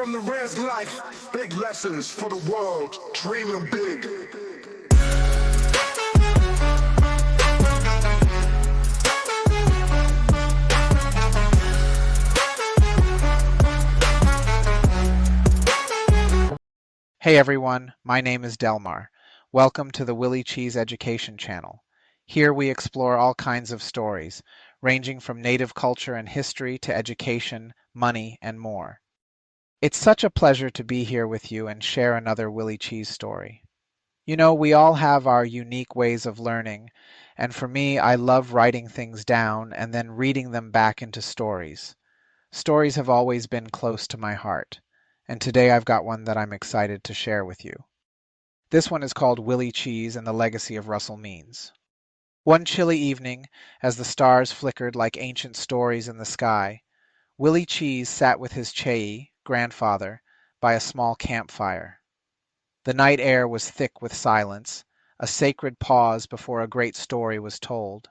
from the res life, big lessons for the world, dreaming big. Hey everyone, my name is Delmar. Welcome to the Willie Cheez Education Channel. Here we explore all kinds of stories, ranging from native culture and history to education, money, and more. It's such a pleasure to be here with you and share another Willie Cheez story. You know, we all have our unique ways of learning, and for me, I love writing things down and then reading them back into stories. Stories have always been close to my heart, and today I've got one that I'm excited to share with you. This one is called Willie Cheez and the Legacy of Russell Means. One chilly evening, as the stars flickered like ancient stories in the sky, Willie Cheez sat with his Chey, grandfather, by a small campfire. The night air was thick with silence, a sacred pause before a great story was told.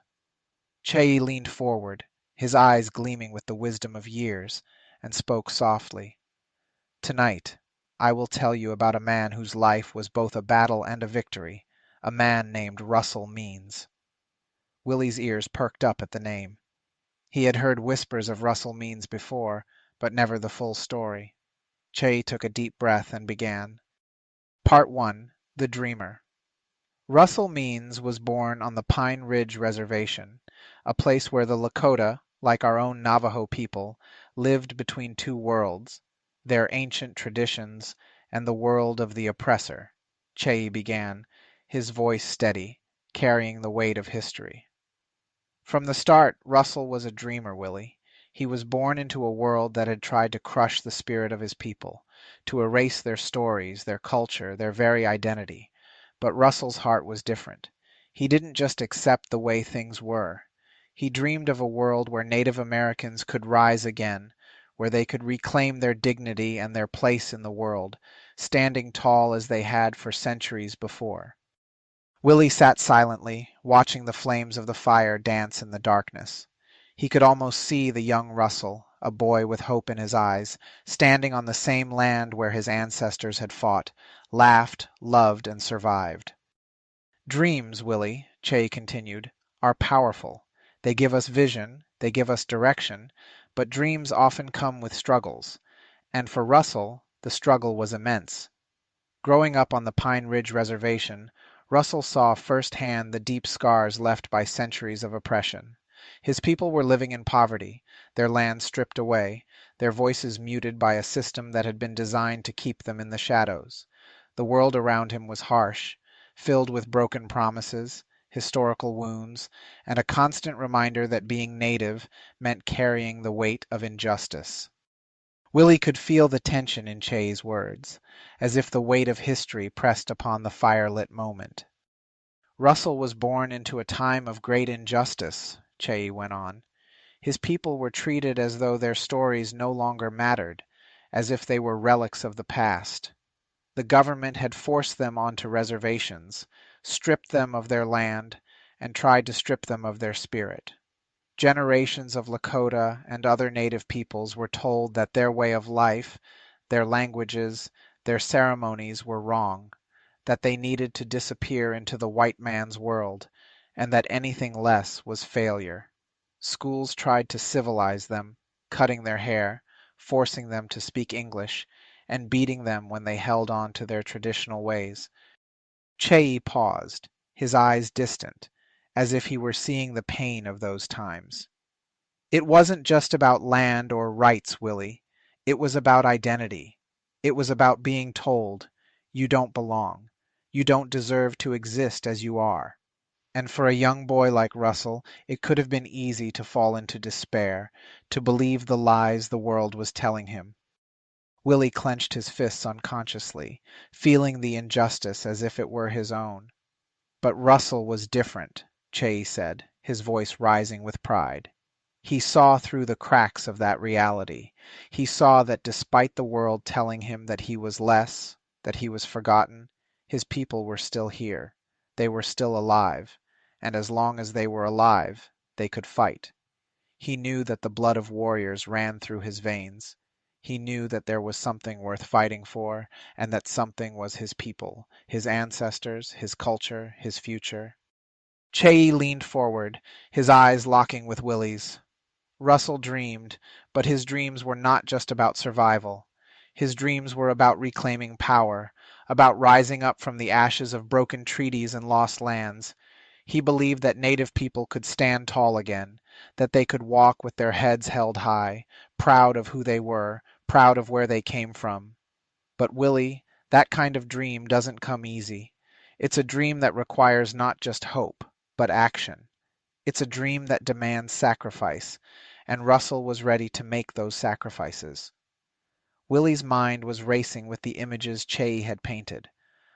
Chey leaned forward, his eyes gleaming with the wisdom of years, and spoke softly. Tonight, I will tell you about a man whose life was both a battle and a victory, a man named Russell Means. Willie's ears perked up at the name. He had heard whispers of Russell Means before, but never the full story. Chey took a deep breath and began. Part 1. The Dreamer. Russell Means was born on the Pine Ridge Reservation, a place where the Lakota, like our own Navajo people, lived between two worlds, their ancient traditions and the world of the oppressor. Chey began, his voice steady, carrying the weight of history. From the start, Russell was a dreamer, Willie. He was born into a world that had tried to crush the spirit of his people, to erase their stories, their culture, their very identity. But Russell's heart was different. He didn't just accept the way things were. He dreamed of a world where Native Americans could rise again, where they could reclaim their dignity and their place in the world, standing tall as they had for centuries before. Willie sat silently, watching the flames of the fire dance in the darkness. He could almost see the young Russell, a boy with hope in his eyes, standing on the same land where his ancestors had fought, laughed, loved, and survived. Dreams, Willie, Chey continued, are powerful. They give us vision, they give us direction, but dreams often come with struggles. And for Russell, the struggle was immense. Growing up on the Pine Ridge Reservation, Russell saw firsthand the deep scars left by centuries of oppression. His people were living in poverty, their land stripped away, their voices muted by a system that had been designed to keep them in the shadows. The world around him was harsh, filled with broken promises, historical wounds, and a constant reminder that being native meant carrying the weight of injustice. Willie could feel the tension in Chey's words, as if the weight of history pressed upon the firelit moment. Russell was born into a time of great injustice, Chey went on. His people were treated as though their stories no longer mattered, as if they were relics of the past. The government had forced them onto reservations, stripped them of their land, and tried to strip them of their spirit. Generations of Lakota and other native peoples were told that their way of life, their languages, their ceremonies were wrong, that they needed to disappear into the white man's world, and that anything less was failure. Schools tried to civilize them, cutting their hair, forcing them to speak English, and beating them when they held on to their traditional ways. Chey paused, his eyes distant, as if he were seeing the pain of those times. It wasn't just about land or rights, Willie. It was about identity. It was about being told, you don't belong. You don't deserve to exist as you are. And for a young boy like Russell, it could have been easy to fall into despair, to believe the lies the world was telling him. Willie clenched his fists unconsciously, feeling the injustice as if it were his own. But Russell was different, Chey said, his voice rising with pride. He saw through the cracks of that reality. He saw that despite the world telling him that he was less, that he was forgotten, his people were still here. They were still alive, and as long as they were alive, they could fight. He knew that the blood of warriors ran through his veins. He knew that there was something worth fighting for, and that something was his people, his ancestors, his culture, his future. Che leaned forward, his eyes locking with Willie's. Russell dreamed, but his dreams were not just about survival. His dreams were about reclaiming power, about rising up from the ashes of broken treaties and lost lands. He believed that native people could stand tall again, that they could walk with their heads held high, proud of who they were, proud of where they came from. But Willie, that kind of dream doesn't come easy. It's a dream that requires not just hope, but action. It's a dream that demands sacrifice, and Russell was ready to make those sacrifices. Willie's mind was racing with the images Che had painted,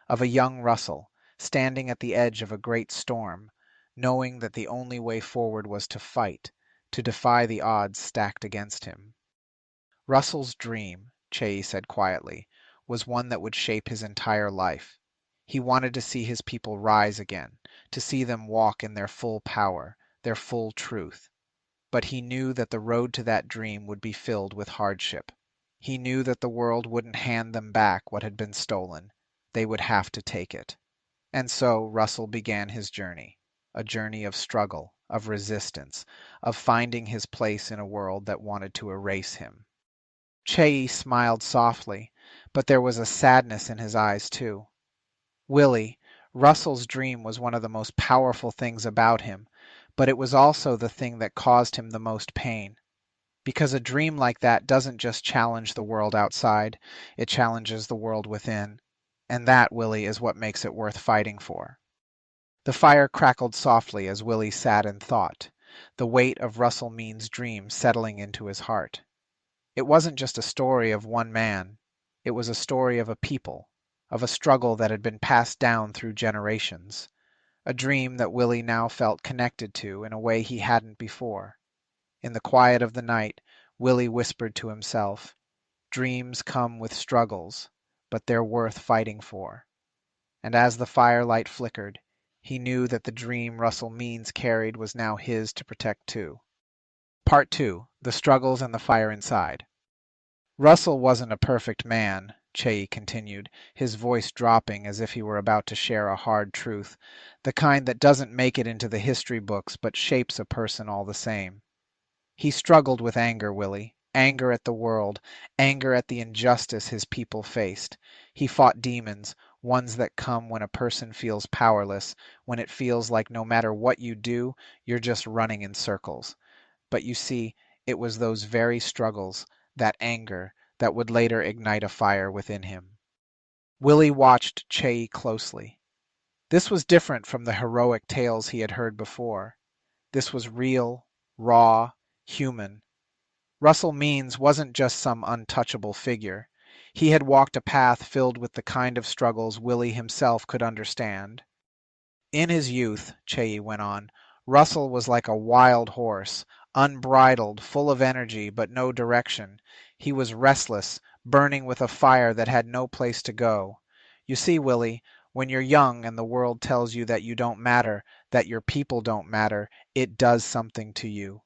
of a young Russell, standing at the edge of a great storm, knowing that the only way forward was to fight, to defy the odds stacked against him. Russell's dream, Che said quietly, was one that would shape his entire life. He wanted to see his people rise again, to see them walk in their full power, their full truth. But he knew that the road to that dream would be filled with hardship. He knew that the world wouldn't hand them back what had been stolen. They would have to take it. And so Russell began his journey, a journey of struggle, of resistance, of finding his place in a world that wanted to erase him. Che smiled softly, but there was a sadness in his eyes too. Willie, Russell's dream was one of the most powerful things about him, but it was also the thing that caused him the most pain. Because a dream like that doesn't just challenge the world outside, it challenges the world within. And that, Willie, is what makes it worth fighting for. The fire crackled softly as Willie sat and thought, the weight of Russell Mean's dream settling into his heart. It wasn't just a story of one man. It was a story of a people, of a struggle that had been passed down through generations, a dream that Willie now felt connected to in a way he hadn't before. In the quiet of the night, Willie whispered to himself, "Dreams come with struggles, but they're worth fighting for." And as the firelight flickered, he knew that the dream Russell Means carried was now his to protect too. Part 2. The Struggles and the Fire Inside. Russell wasn't a perfect man, Che continued, his voice dropping as if he were about to share a hard truth, the kind that doesn't make it into the history books but shapes a person all the same. He struggled with anger, Willie, anger at the world, anger at the injustice his people faced. He fought demons, ones that come when a person feels powerless, when it feels like no matter what you do, you're just running in circles. But you see, it was those very struggles, that anger, that would later ignite a fire within him. Willie watched Che closely. This was different from the heroic tales he had heard before. This was real, raw, human. Russell Means wasn't just some untouchable figure. He had walked a path filled with the kind of struggles Willie himself could understand. In his youth, Che went on, Russell was like a wild horse, unbridled, full of energy but no direction. He was restless, burning with a fire that had no place to go. You see, Willie, when you're young and the world tells you that you don't matter, that your people don't matter, it does something to you.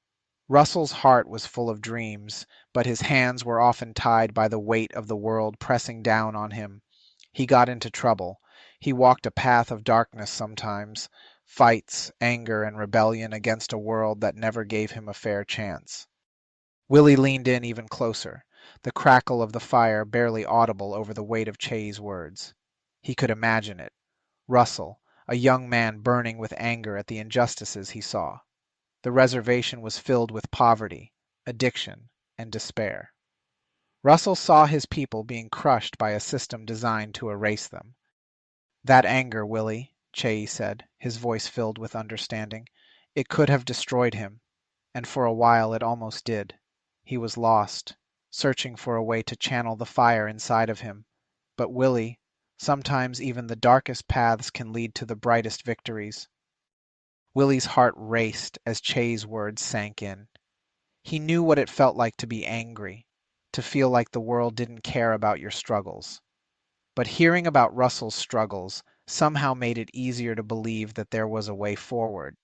Russell's heart was full of dreams, but his hands were often tied by the weight of the world pressing down on him. He got into trouble. He walked a path of darkness sometimes, fights, anger, and rebellion against a world that never gave him a fair chance. Willie leaned in even closer, the crackle of the fire barely audible over the weight of Che's words. He could imagine it. Russell, a young man burning with anger at the injustices he saw. The reservation was filled with poverty, addiction, and despair. Russell saw his people being crushed by a system designed to erase them. That anger, Willie, Che said, his voice filled with understanding, it could have destroyed him, and for a while it almost did. He was lost, searching for a way to channel the fire inside of him. But Willie, sometimes even the darkest paths can lead to the brightest victories. Willie's heart raced as Che's words sank in. He knew what it felt like to be angry, to feel like the world didn't care about your struggles. But hearing about Russell's struggles somehow made it easier to believe that there was a way forward,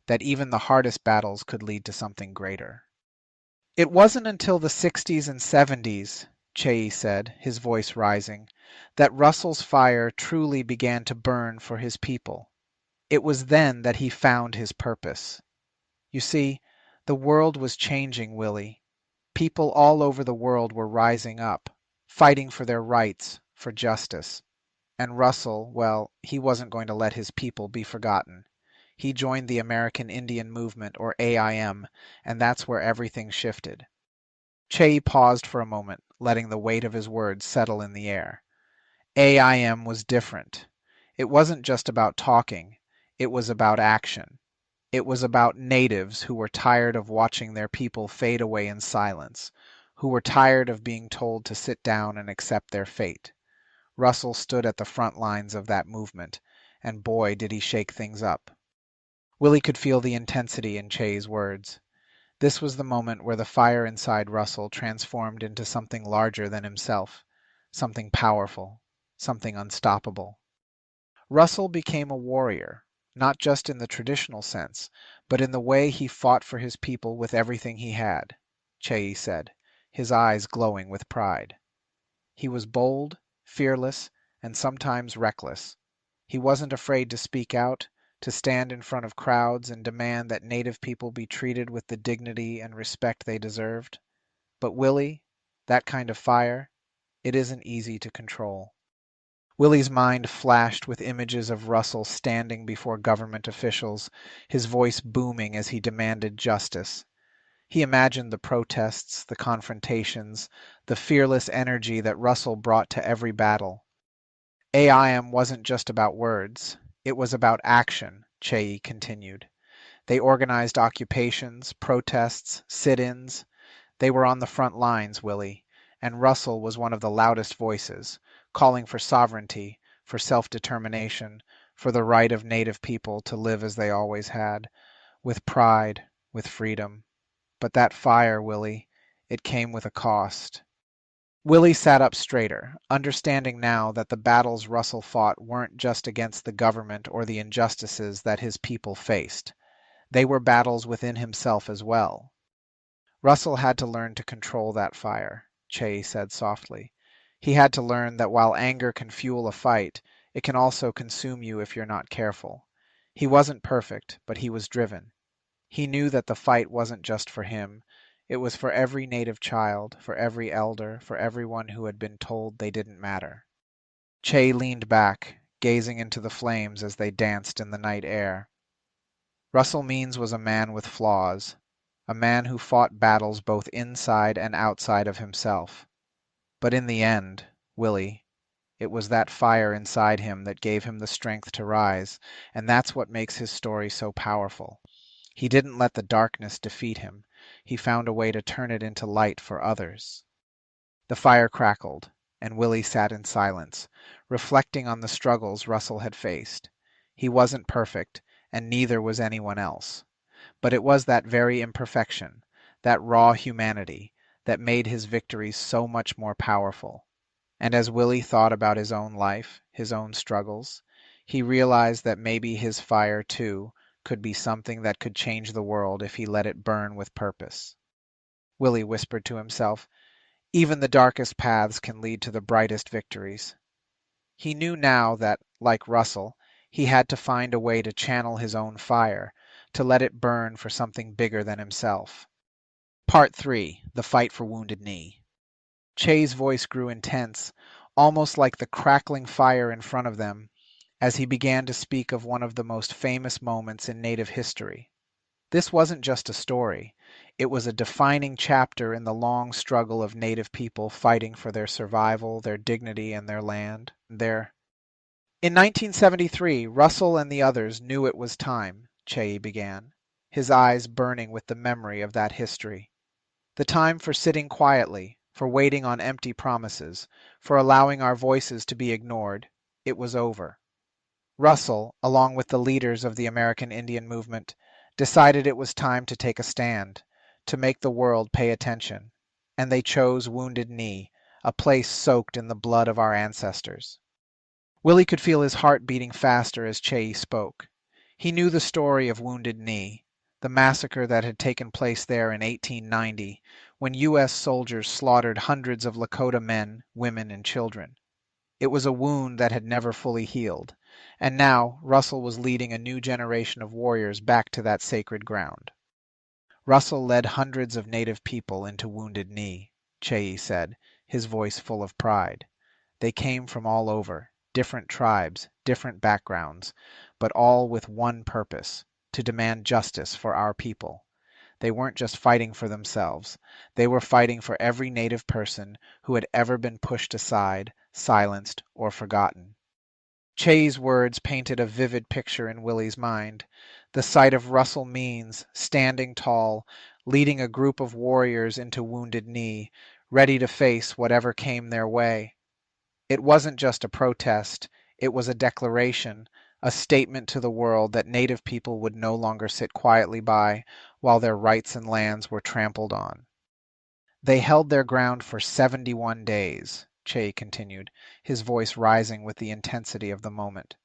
that even the hardest battles could lead to something greater. It wasn't until the 60s and 70s, Chey said, his voice rising, that Russell's fire truly began to burn for his people. It was then that he found his purpose. You see, the world was changing, Willie. People all over the world were rising up, fighting for their rights, for justice. And Russell, well, he wasn't going to let his people be forgotten. He joined the American Indian Movement, or AIM, and that's where everything shifted. Chey paused for a moment, letting the weight of his words settle in the air. AIM was different. It wasn't just about talking, it was about action. It was about natives who were tired of watching their people fade away in silence, who were tired of being told to sit down and accept their fate. Russell stood at the front lines of that movement, and boy, did he shake things up. Willie could feel the intensity in Chey's words. This was the moment where the fire inside Russell transformed into something larger than himself, something powerful, something unstoppable. Russell became a warrior, not just in the traditional sense, but in the way he fought for his people with everything he had, Chey said, his eyes glowing with pride. He was bold, fearless, and sometimes reckless. He wasn't afraid to speak out, to stand in front of crowds and demand that Native people be treated with the dignity and respect they deserved. But Willie, that kind of fire, it isn't easy to control. Willie's mind flashed with images of Russell standing before government officials, his voice booming as he demanded justice. He imagined the protests, the confrontations, the fearless energy that Russell brought to every battle. AIM wasn't just about words. It was about action, Chey continued. They organized occupations, protests, sit-ins. They were on the front lines, Willie, and Russell was one of the loudest voices, calling for sovereignty, for self-determination, for the right of Native people to live as they always had, with pride, with freedom. But that fire, Willie, it came with a cost. Willie sat up straighter, understanding now that the battles Russell fought weren't just against the government or the injustices that his people faced. They were battles within himself as well. Russell had to learn to control that fire, Chey said softly. He had to learn that while anger can fuel a fight, it can also consume you if you're not careful. He wasn't perfect, but he was driven. He knew that the fight wasn't just for him. It was for every Native child, for every elder, for everyone who had been told they didn't matter. Chey leaned back, gazing into the flames as they danced in the night air. Russell Means was a man with flaws, a man who fought battles both inside and outside of himself. But in the end, Willie, it was that fire inside him that gave him the strength to rise, and that's what makes his story so powerful. He didn't let the darkness defeat him. He found a way to turn it into light for others. The fire crackled, and Willie sat in silence, reflecting on the struggles Russell had faced. He wasn't perfect, and neither was anyone else. But it was that very imperfection, that raw humanity, that made his victories so much more powerful. And as Willie thought about his own life, his own struggles, he realized that maybe his fire, too, could be something that could change the world if he let it burn with purpose. Willie whispered to himself, even the darkest paths can lead to the brightest victories. He knew now that, like Russell, he had to find a way to channel his own fire, to let it burn for something bigger than himself. Part 3. The Fight for Wounded Knee. Chey's voice grew intense, almost like the crackling fire in front of them, as he began to speak of one of the most famous moments in Native history. This wasn't just a story. It was a defining chapter in the long struggle of Native people fighting for their survival, their dignity, and their land. In 1973, Russell and the others knew it was time, Chey began, his eyes burning with the memory of that history. The time for sitting quietly, for waiting on empty promises, for allowing our voices to be ignored. It was over. Russell, along with the leaders of the American Indian Movement, decided it was time to take a stand, to make the world pay attention, and they chose Wounded Knee, a place soaked in the blood of our ancestors. Willie could feel his heart beating faster as Chey spoke. He knew the story of Wounded Knee, the massacre that had taken place there in 1890, when U.S. soldiers slaughtered hundreds of Lakota men, women, and children. It was a wound that had never fully healed, and now Russell was leading a new generation of warriors back to that sacred ground. Russell led hundreds of native people into Wounded Knee, Cheyi said, his voice full of pride. They came from all over, different tribes, different backgrounds, but all with one purpose, to demand justice for our people. They weren't just fighting for themselves. They were fighting for every native person who had ever been pushed aside, silenced, or forgotten. Cheyi's words painted a vivid picture in Willie's mind. The sight of Russell Means, standing tall, leading a group of warriors into Wounded Knee, ready to face whatever came their way. It wasn't just a protest, it was a declaration, a statement to the world that Native people would no longer sit quietly by while their rights and lands were trampled on. They held their ground for 71 days, Che continued, his voice rising with the intensity of the moment.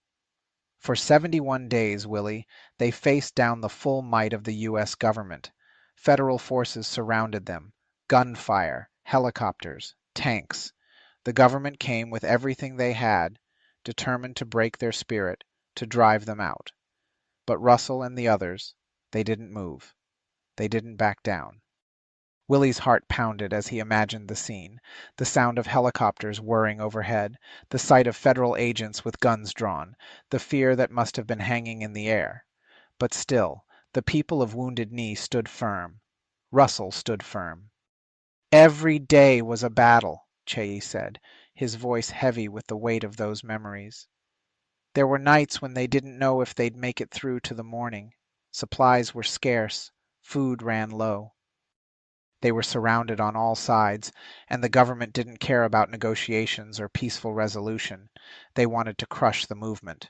For 71 days, Willie, they faced down the full might of the U.S. government. Federal forces surrounded them. Gunfire, helicopters, tanks. The government came with everything they had, determined to break their spirit, to drive them out. But Russell and the others, they didn't move. They didn't back down. Willie's heart pounded as he imagined the scene, the sound of helicopters whirring overhead, the sight of federal agents with guns drawn, the fear that must have been hanging in the air. But still, the people of Wounded Knee stood firm. Russell stood firm. Every day was a battle, Cheyi said, his voice heavy with the weight of those memories. There were nights when they didn't know if they'd make it through to the morning. Supplies were scarce. Food ran low. They were surrounded on all sides, and the government didn't care about negotiations or peaceful resolution. They wanted to crush the movement.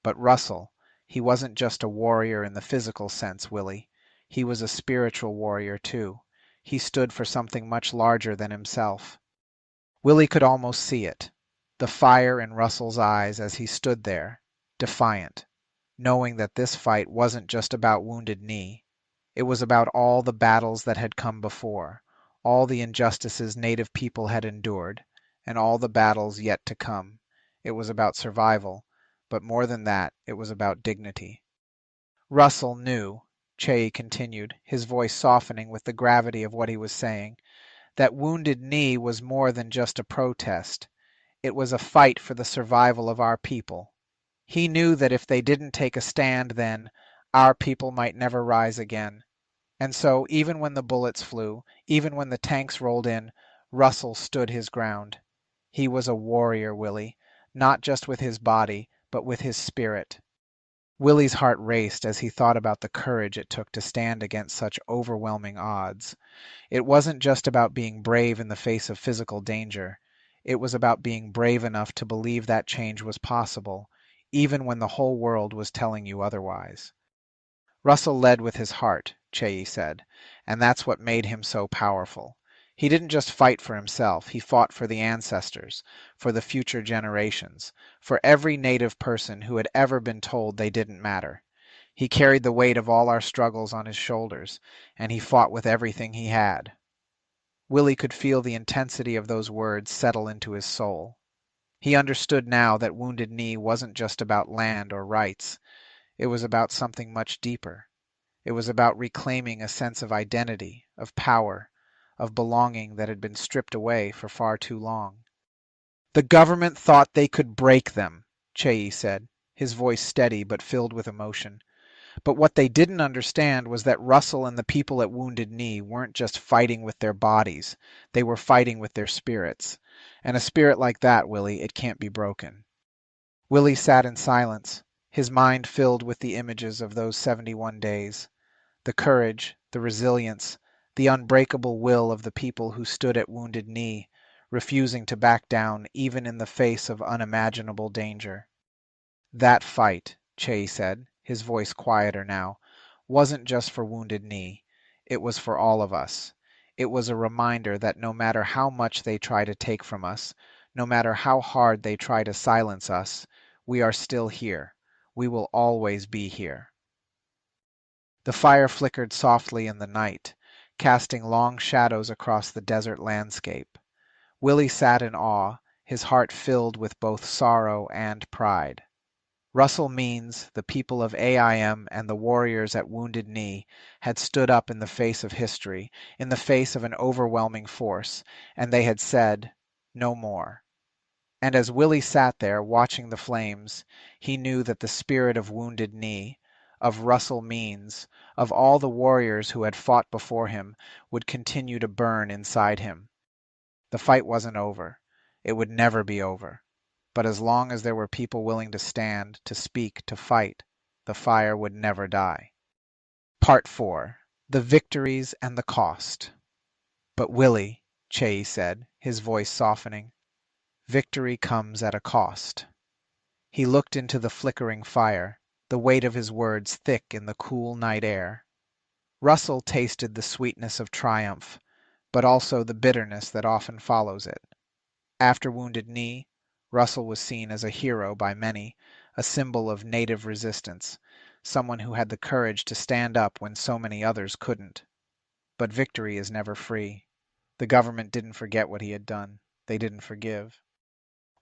But Russell, he wasn't just a warrior in the physical sense, Willie. He was a spiritual warrior, too. He stood for something much larger than himself. Willie could almost see it, the fire in Russell's eyes as he stood there, defiant, knowing that this fight wasn't just about Wounded Knee. It was about all the battles that had come before, all the injustices Native people had endured, and all the battles yet to come. It was about survival, but more than that, it was about dignity. Russell knew, Che continued, his voice softening with the gravity of what he was saying, that Wounded Knee was more than just a protest. It was a fight for the survival of our people. He knew that if they didn't take a stand then, our people might never rise again. And so, even when the bullets flew, even when the tanks rolled in, Russell stood his ground. He was a warrior, Willie, not just with his body, but with his spirit. Willie's heart raced as he thought about the courage it took to stand against such overwhelming odds. It wasn't just about being brave in the face of physical danger. It was about being brave enough to believe that change was possible, even when the whole world was telling you otherwise. Russell led with his heart, Cheyi said, and that's what made him so powerful. He didn't just fight for himself, he fought for the ancestors, for the future generations, for every Native person who had ever been told they didn't matter. He carried the weight of all our struggles on his shoulders, and he fought with everything he had. Willie could feel the intensity of those words settle into his soul. He understood now that Wounded Knee wasn't just about land or rights. It was about something much deeper. It was about reclaiming a sense of identity, of power, of belonging that had been stripped away for far too long. The government thought they could break them, Cheyi said, his voice steady but filled with emotion. But what they didn't understand was that Russell and the people at Wounded Knee weren't just fighting with their bodies. They were fighting with their spirits. And a spirit like that, Willie, it can't be broken. Willie sat in silence, his mind filled with the images of those 71 days. The courage, the resilience, the unbreakable will of the people who stood at Wounded Knee, refusing to back down even in the face of unimaginable danger. That fight, Che said, his voice quieter now, wasn't just for Wounded Knee. It was for all of us. It was a reminder that no matter how much they try to take from us, no matter how hard they try to silence us, we are still here. We will always be here. The fire flickered softly in the night, casting long shadows across the desert landscape. Willie sat in awe, his heart filled with both sorrow and pride. Russell Means, the people of AIM, and the warriors at Wounded Knee had stood up in the face of history, in the face of an overwhelming force, and they had said, "No more." And as Willie sat there watching the flames, he knew that the spirit of Wounded Knee, of Russell Means, of all the warriors who had fought before him, would continue to burn inside him. The fight wasn't over. It would never be over. But as long as there were people willing to stand, to speak, to fight, the fire would never die. Part 4. The Victories and the Cost. But Willie, Che said, his voice softening, victory comes at a cost. He looked into the flickering fire, the weight of his words thick in the cool night air. Russell tasted the sweetness of triumph, but also the bitterness that often follows it. After Wounded Knee, Russell was seen as a hero by many, a symbol of native resistance, someone who had the courage to stand up when so many others couldn't. But victory is never free. The government didn't forget what he had done. They didn't forgive.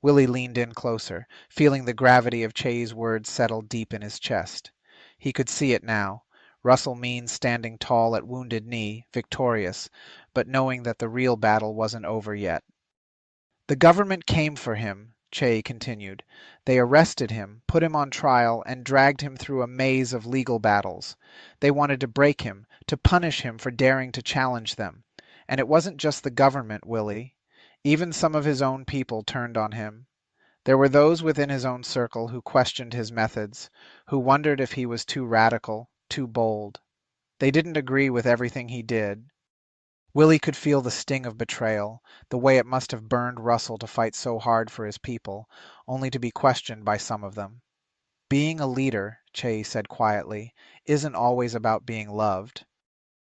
Willie leaned in closer, feeling the gravity of Che's words settle deep in his chest. He could see it now. Russell Means standing tall at Wounded Knee, victorious, but knowing that the real battle wasn't over yet. The government came for him, Che continued. They arrested him, put him on trial, and dragged him through a maze of legal battles. They wanted to break him, to punish him for daring to challenge them. And it wasn't just the government, Willie. Even some of his own people turned on him. There were those within his own circle who questioned his methods, who wondered if he was too radical, too bold. They didn't agree with everything he did. Willie could feel the sting of betrayal, the way it must have burned Russell to fight so hard for his people, only to be questioned by some of them. Being a leader, Che said quietly, isn't always about being loved.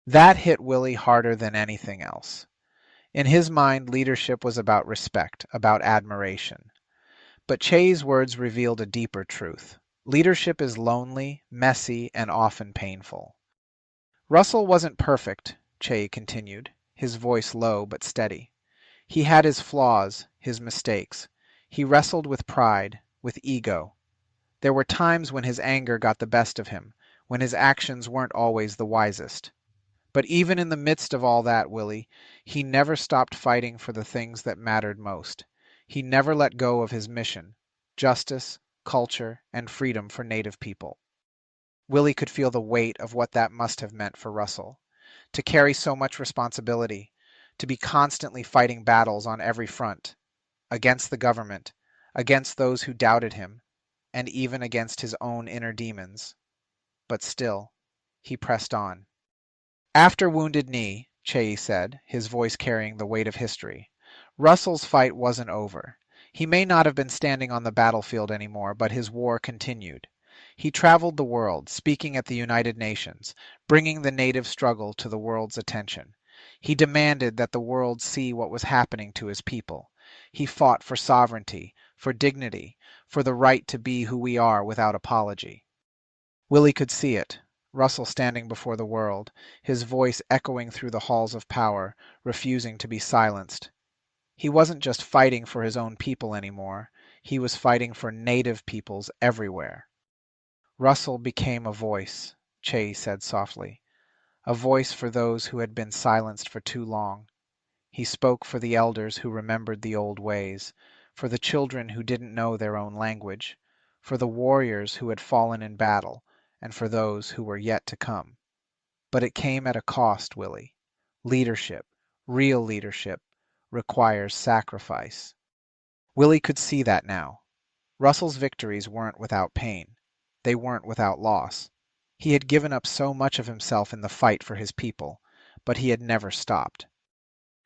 That hit Willie harder than anything else. In his mind, leadership was about respect, about admiration. But Che's words revealed a deeper truth. Leadership is lonely, messy, and often painful. Russell wasn't perfect, Che continued, his voice low but steady. He had his flaws, his mistakes. He wrestled with pride, with ego. There were times when his anger got the best of him, when his actions weren't always the wisest. But even in the midst of all that, Willie, he never stopped fighting for the things that mattered most. He never let go of his mission: justice, culture, and freedom for Native people. Willie could feel the weight of what that must have meant for Russell. To carry so much responsibility, to be constantly fighting battles on every front, against the government, against those who doubted him, and even against his own inner demons. But still, he pressed on. After Wounded Knee, Che said, his voice carrying the weight of history, Russell's fight wasn't over. He may not have been standing on the battlefield anymore, but his war continued. He traveled the world, speaking at the United Nations, bringing the native struggle to the world's attention. He demanded that the world see what was happening to his people. He fought for sovereignty, for dignity, for the right to be who we are without apology. Willie could see it. Russell standing before the world, his voice echoing through the halls of power, refusing to be silenced. He wasn't just fighting for his own people anymore. He was fighting for native peoples everywhere. Russell became a voice, Che said softly, a voice for those who had been silenced for too long. He spoke for the elders who remembered the old ways, for the children who didn't know their own language, for the warriors who had fallen in battle, and for those who were yet to come. But it came at a cost, Willie. Leadership, real leadership, requires sacrifice. Willie could see that now. Russell's victories weren't without pain. They weren't without loss. He had given up so much of himself in the fight for his people, but he had never stopped.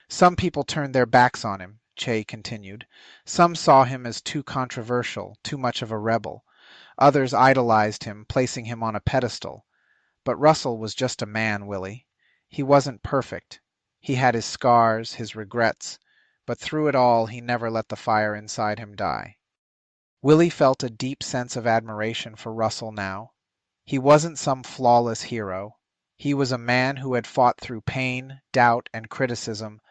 Some people turned their backs on him, Che continued. Some saw him as too controversial, too much of a rebel. Others idolized him, placing him on a pedestal. But Russell was just a man, Willie. He wasn't perfect. He had his scars, his regrets, but through it all he never let the fire inside him die. Willie felt a deep sense of admiration for Russell now. He wasn't some flawless hero. He was a man who had fought through pain, doubt, and criticism,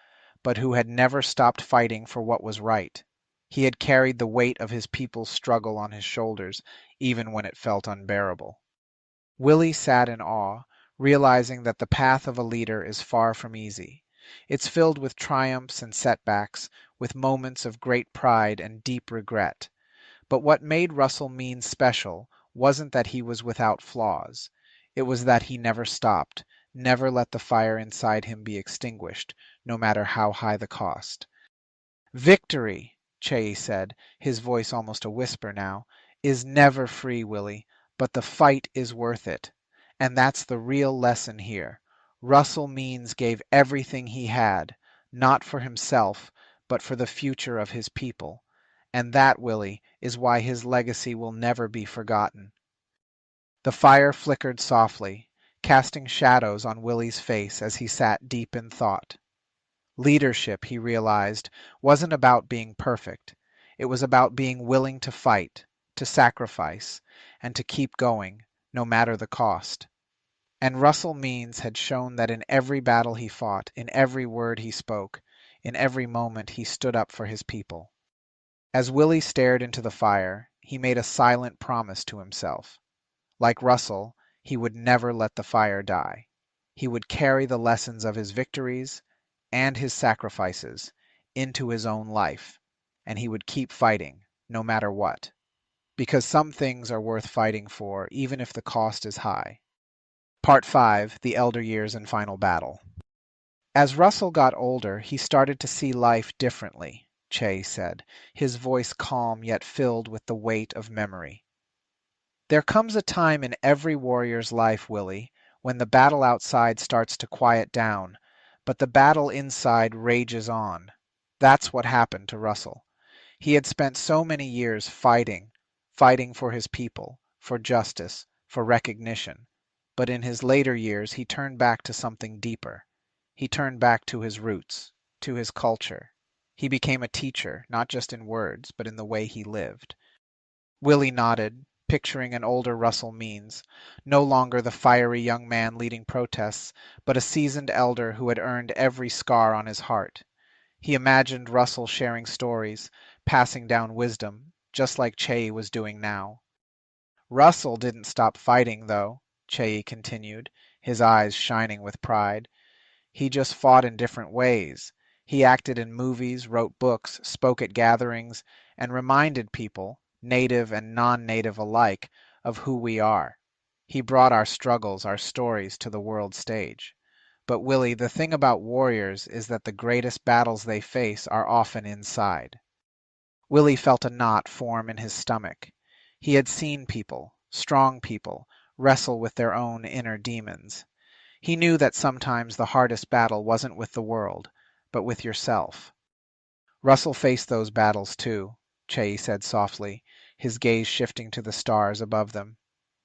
but who had never stopped fighting for what was right. He had carried the weight of his people's struggle on his shoulders, even when it felt unbearable. Willie sat in awe, realizing that the path of a leader is far from easy. It's filled with triumphs and setbacks, with moments of great pride and deep regret. But what made Russell Means special wasn't that he was without flaws. It was that he never stopped, never let the fire inside him be extinguished, no matter how high the cost. Victory, Che said, his voice almost a whisper now, is never free, Willie, but the fight is worth it. And that's the real lesson here. Russell Means gave everything he had, not for himself, but for the future of his people. And that, Willie, is why his legacy will never be forgotten. The fire flickered softly, casting shadows on Willie's face as he sat deep in thought. Leadership, he realized, wasn't about being perfect. It was about being willing to fight, to sacrifice, and to keep going, no matter the cost. And Russell Means had shown that in every battle he fought, in every word he spoke, in every moment he stood up for his people. As Willie stared into the fire, he made a silent promise to himself. Like Russell, he would never let the fire die. He would carry the lessons of his victories and his sacrifices into his own life, and he would keep fighting, no matter what. Because some things are worth fighting for, even if the cost is high. Part 5, The Elder Years and Final Battle. As Russell got older, he started to see life differently, Che said, his voice calm yet filled with the weight of memory. There comes a time in every warrior's life, Willie, when the battle outside starts to quiet down, but the battle inside rages on. That's what happened to Russell. He had spent so many years fighting for his people, for justice, for recognition. But in his later years he turned back to something deeper. He turned back to his roots, to his culture. He became a teacher, not just in words, but in the way he lived. Willie nodded, picturing an older Russell Means, no longer the fiery young man leading protests, but a seasoned elder who had earned every scar on his heart. He imagined Russell sharing stories, passing down wisdom, just like Che was doing now. Russell didn't stop fighting, though, Che continued, his eyes shining with pride. He just fought in different ways. He acted in movies, wrote books, spoke at gatherings, and reminded people, native and non-native alike, of who we are. He brought our struggles, our stories to the world stage. But Willie, the thing about warriors is that the greatest battles they face are often inside. Willie felt a knot form in his stomach. He had seen people, strong people, wrestle with their own inner demons. He knew that sometimes the hardest battle wasn't with the world, but with yourself. Russell faced those battles too, Che said softly, his gaze shifting to the stars above them.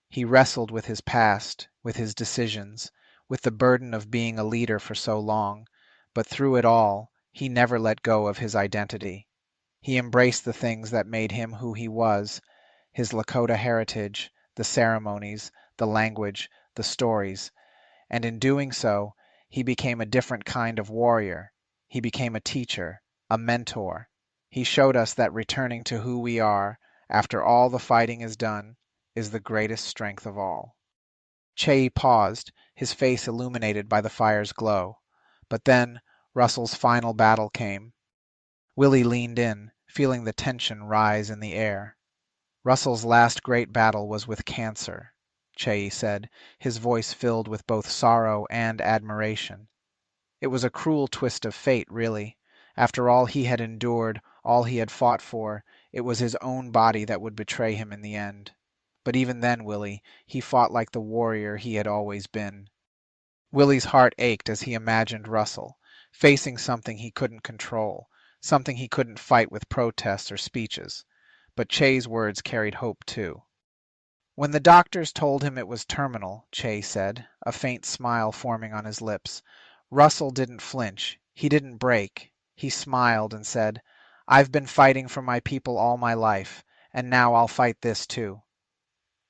He wrestled with his past, with his decisions, with the burden of being a leader for so long, but through it all, he never let go of his identity. He embraced the things that made him who he was, his Lakota heritage, the ceremonies, the language, the stories, and in doing so, he became a different kind of warrior. He became a teacher, a mentor. He showed us that returning to who we are, after all the fighting is done, is the greatest strength of all. Che paused, his face illuminated by the fire's glow. But then Russell's final battle came. Willie leaned in, feeling the tension rise in the air. Russell's last great battle was with cancer, Che said, his voice filled with both sorrow and admiration. It was a cruel twist of fate, really. After all he had endured, all he had fought for, it was his own body that would betray him in the end. But even then, Willie, he fought like the warrior he had always been. Willie's heart ached as he imagined Russell, facing something he couldn't control, something he couldn't fight with protests or speeches. But Che's words carried hope too. When the doctors told him it was terminal, Che said, a faint smile forming on his lips, Russell didn't flinch. He didn't break. He smiled and said, "I've been fighting for my people all my life, and now I'll fight this too."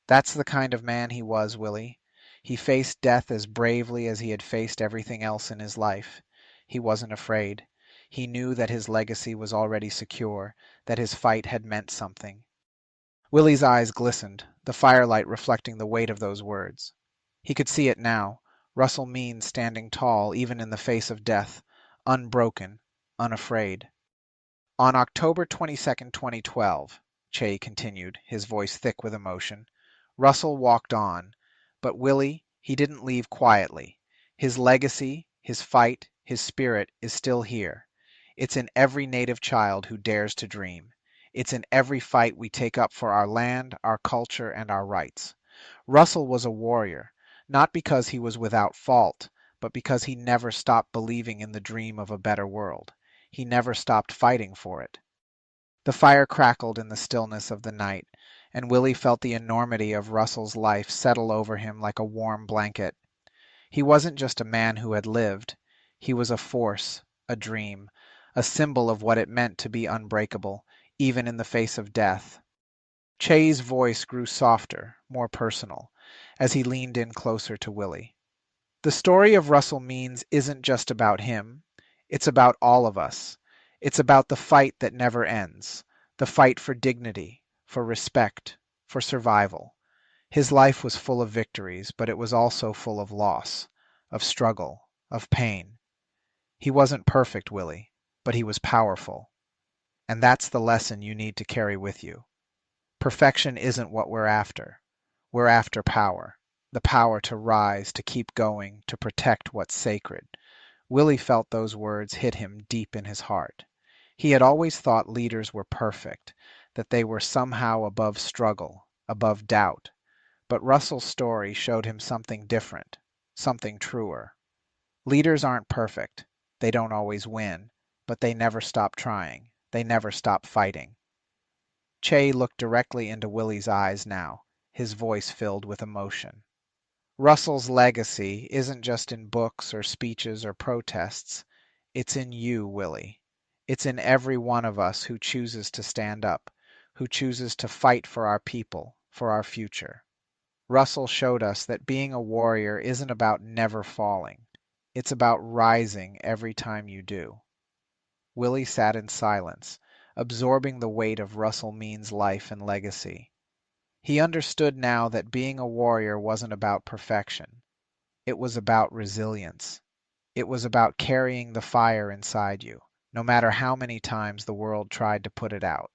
That's the kind of man he was, Willie. He faced death as bravely as he had faced everything else in his life. He wasn't afraid. He knew that his legacy was already secure, that his fight had meant something. Willie's eyes glistened, the firelight reflecting the weight of those words. He could see it now, Russell Means standing tall even in the face of death, unbroken, unafraid. On October 22nd, 2012, Che continued, his voice thick with emotion, Russell walked on, but Willie, he didn't leave quietly. His legacy, his fight, his spirit is still here. It's in every native child who dares to dream. It's in every fight we take up for our land, our culture, and our rights. Russell was a warrior, not because he was without fault, but because he never stopped believing in the dream of a better world. He never stopped fighting for it. The fire crackled in the stillness of the night, and Willie felt the enormity of Russell's life settle over him like a warm blanket. He wasn't just a man who had lived. He was a force, a dream, a symbol of what it meant to be unbreakable, even in the face of death. Che's voice grew softer, more personal, as he leaned in closer to Willie. The story of Russell Means isn't just about him. It's about all of us. It's about the fight that never ends, the fight for dignity, for respect, for survival. His life was full of victories, but it was also full of loss, of struggle, of pain. He wasn't perfect, Willie, but he was powerful. And that's the lesson you need to carry with you. Perfection isn't what we're after. We're after power. The power to rise, to keep going, to protect what's sacred. Willie felt those words hit him deep in his heart. He had always thought leaders were perfect, that they were somehow above struggle, above doubt. But Russell's story showed him something different, something truer. Leaders aren't perfect. They don't always win, but they never stop trying. They never stop fighting. Che looked directly into Willie's eyes now, his voice filled with emotion. Russell's legacy isn't just in books or speeches or protests. It's in you, Willie. It's in every one of us who chooses to stand up, who chooses to fight for our people, for our future. Russell showed us that being a warrior isn't about never falling. It's about rising every time you do. Willie sat in silence, absorbing the weight of Russell Means' life and legacy. He understood now that being a warrior wasn't about perfection. It was about resilience. It was about carrying the fire inside you, no matter how many times the world tried to put it out.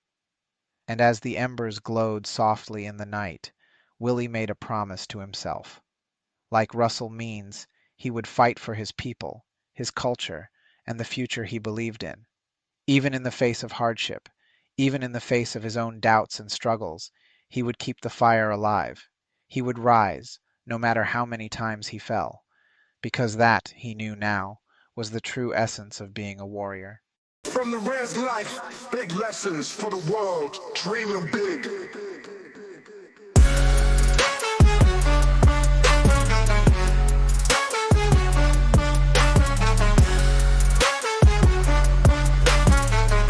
And as the embers glowed softly in the night, Willie made a promise to himself. Like Russell Means, he would fight for his people, his culture, and the future he believed in. Even in the face of hardship, even in the face of his own doubts and struggles, he would keep the fire alive. He would rise, no matter how many times he fell, because that, he knew now, was the true essence of being a warrior. From the res life, big lessons for the world, dreaming big.